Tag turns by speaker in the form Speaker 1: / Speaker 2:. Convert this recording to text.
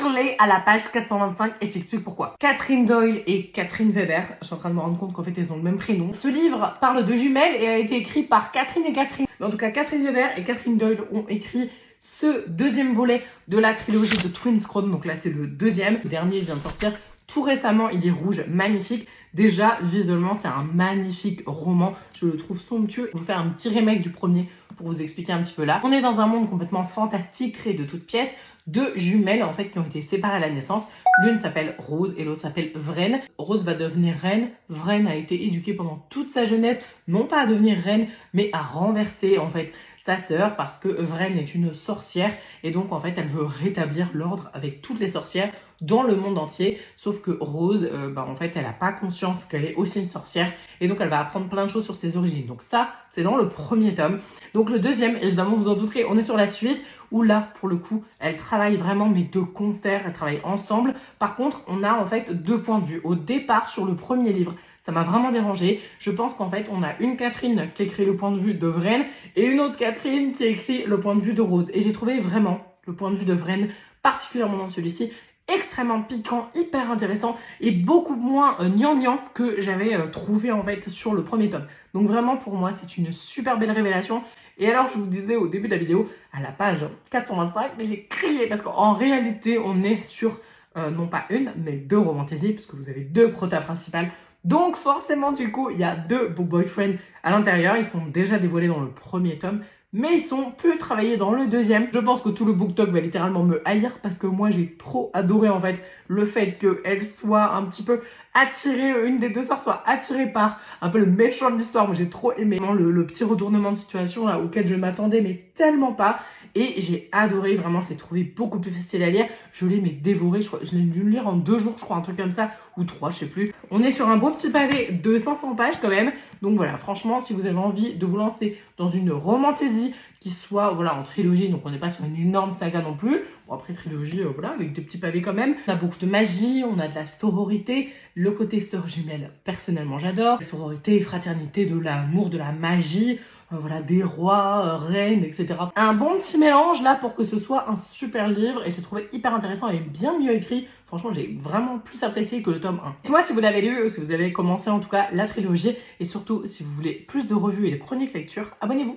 Speaker 1: hurler à la page 425 et je t'explique pourquoi. Catherine Doyle et Catherine Weber, je suis en train de me rendre compte qu'en fait elles ont le même prénom. Ce livre parle de jumelles et a été écrit par Catherine et Catherine. Mais en tout cas, Catherine Weber et Catherine Doyle ont écrit ce deuxième volet de la trilogie de Twin Crown. Donc là, c'est le deuxième. Le dernier vient de sortir tout récemment, il est rouge, magnifique. Déjà, visuellement, c'est un magnifique roman. Je le trouve somptueux. Je vais vous faire un petit remake du premier pour vous expliquer un petit peu là. On est dans un monde complètement fantastique, créé de toutes pièces. Deux jumelles, en fait, qui ont été séparées à la naissance. L'une s'appelle Rose et l'autre s'appelle Vraine. Rose va devenir reine. Vraine a été éduquée pendant toute sa jeunesse, non pas à devenir reine, mais à renverser, en fait, sa sœur, parce que Vraine est une sorcière et donc en fait elle veut rétablir l'ordre avec toutes les sorcières dans le monde entier, sauf que Rose en fait elle a pas conscience qu'elle est aussi une sorcière et donc elle va apprendre plein de choses sur ses origines. Donc ça c'est dans le premier tome. Donc le deuxième, évidemment vous en douterez, on est sur la suite où là pour le coup elles travaillent vraiment mais de concert, elles travaillent ensemble. Par contre on a en fait deux points de vue. Au départ sur le premier livre ça m'a vraiment dérangé. Je pense qu'en fait, on a une Catherine qui écrit le point de vue de Vraine et une autre Catherine qui écrit le point de vue de Rose. Et j'ai trouvé vraiment le point de vue de Vraine, particulièrement dans celui-ci, extrêmement piquant, hyper intéressant et beaucoup moins gnangnan que j'avais trouvé en fait sur le premier tome. Donc vraiment pour moi, c'est une super belle révélation. Et alors, je vous disais au début de la vidéo, à la page 425, mais j'ai crié parce qu'en réalité, on est sur non pas une, mais deux romantésies, puisque vous avez deux protas principales. Donc forcément, du coup, il y a deux beaux boyfriends à l'intérieur. Ils sont déjà dévoilés dans le premier tome, mais ils sont peu travaillés dans le deuxième. Je pense que tout le BookTok va littéralement me haïr parce que moi, j'ai trop adoré en fait le fait qu'elle soit un petit peu attirée, une des deux sœurs soit attirée par un peu le méchant de l'histoire. Moi, j'ai trop aimé le petit retournement de situation là auquel je m'attendais, mais tellement pas. Et j'ai adoré, vraiment, je l'ai trouvé beaucoup plus facile à lire. Je l'ai dévoré, je l'ai dû le lire en 2 jours, je crois, un truc comme ça, ou 3, je sais plus. On est sur un beau petit pavé de 500 pages quand même. Donc voilà, franchement, si vous avez envie de vous lancer dans une romantésie qui soit en trilogie, donc on n'est pas sur une énorme saga non plus. Bon, après trilogie, avec des petits pavés quand même. On a beaucoup de magie, on a de la sororité, le côté sœur jumelle, personnellement j'adore. La sororité, fraternité, de l'amour, de la magie, des rois, reines, etc. Un bon petit mélange là pour que ce soit un super livre et j'ai trouvé hyper intéressant et bien mieux écrit. Franchement, j'ai vraiment plus apprécié que le tome 1. Dites-moi si vous l'avez lu ou si vous avez commencé en tout cas la trilogie et surtout si vous voulez plus de revues et de chroniques lecture, abonnez-vous.